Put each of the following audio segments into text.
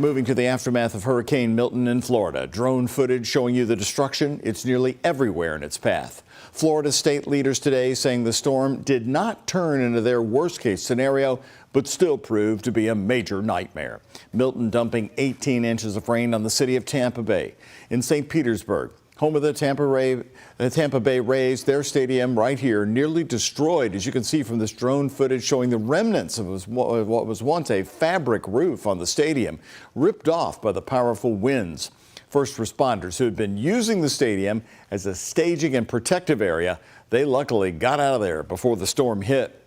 Moving to the aftermath of Hurricane Milton in Florida. Drone footage showing you the destruction. It's nearly everywhere in its path. Florida state leaders today saying the storm did not turn into their worst case scenario, but still proved to be a major nightmare. Milton dumping 18 inches of rain on the city of Tampa Bay. In St. Petersburg, home of the Tampa Bay Rays, their stadium right here nearly destroyed, as you can see from this drone footage showing the remnants of what was once a fabric roof on the stadium, ripped off by the powerful winds. First responders who had been using the stadium as a staging and protective area, they luckily got out of there before the storm hit.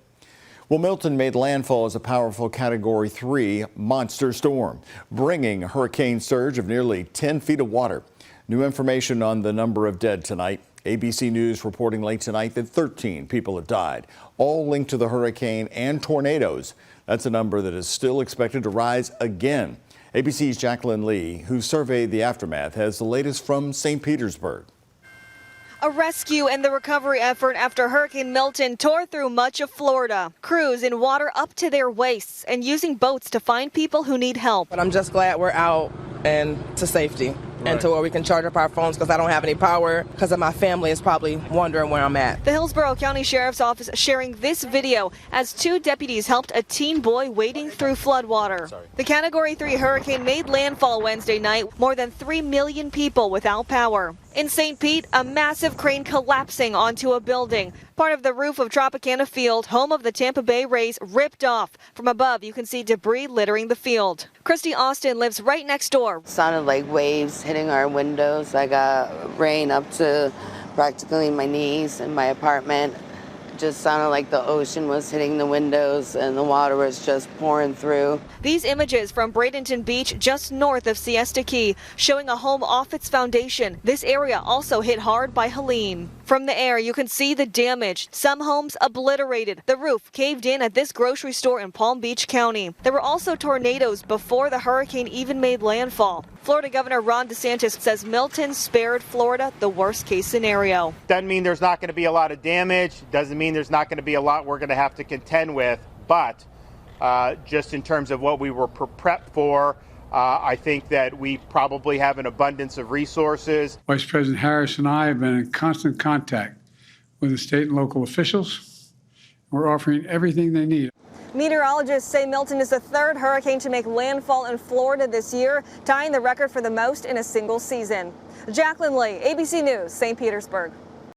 Well, Milton made landfall as a powerful Category 3 monster storm, bringing a hurricane surge of nearly 10 feet of water. New information on the number of dead tonight. ABC News reporting late tonight that 13 people have died, all linked to the hurricane and tornadoes. That's a number that is still expected to rise again. ABC's Jacqueline Lee, who surveyed the aftermath, has the latest from St. Petersburg. A rescue and the recovery effort after Hurricane Milton tore through much of Florida. Crews in water up to their waists and using boats to find people who need help. But I'm just glad we're out and to safety. And to where we can charge up our phones because I don't have any power because of my family is probably wondering where I'm at. The Hillsborough County Sheriff's Office sharing this video as two deputies helped a teen boy wading through floodwater. The Category 3 hurricane made landfall Wednesday night, more than 3 million people without power. In St. Pete, a massive crane collapsing onto a building. Part of the roof of Tropicana Field, home of the Tampa Bay Rays, ripped off. From above, you can see debris littering the field. Christy Austin lives right next door. Sounded like waves hitting our windows. I got rain up to practically my knees in my apartment. It just sounded like the ocean was hitting the windows and the water was just pouring through. These images from Bradenton Beach, just north of Siesta Key, showing a home off its foundation. This area also hit hard by Helene. From the air, you can see the damage. Some homes obliterated. The roof caved in at this grocery store in Palm Beach County. There were also tornadoes before the hurricane even made landfall. Florida Governor Ron DeSantis says Milton spared Florida the worst case scenario. Doesn't mean there's not going to be a lot of damage. Doesn't mean there's not going to be a lot we're going to have to contend with. But just in terms of what we were prepped for, I think that we probably have an abundance of resources. Vice President Harris and I have been in constant contact with the state and local officials. We're offering everything they need. Meteorologists say Milton is the third hurricane to make landfall in Florida this year, tying the record for the most in a single season. Jacqueline Lee, ABC News, St. Petersburg.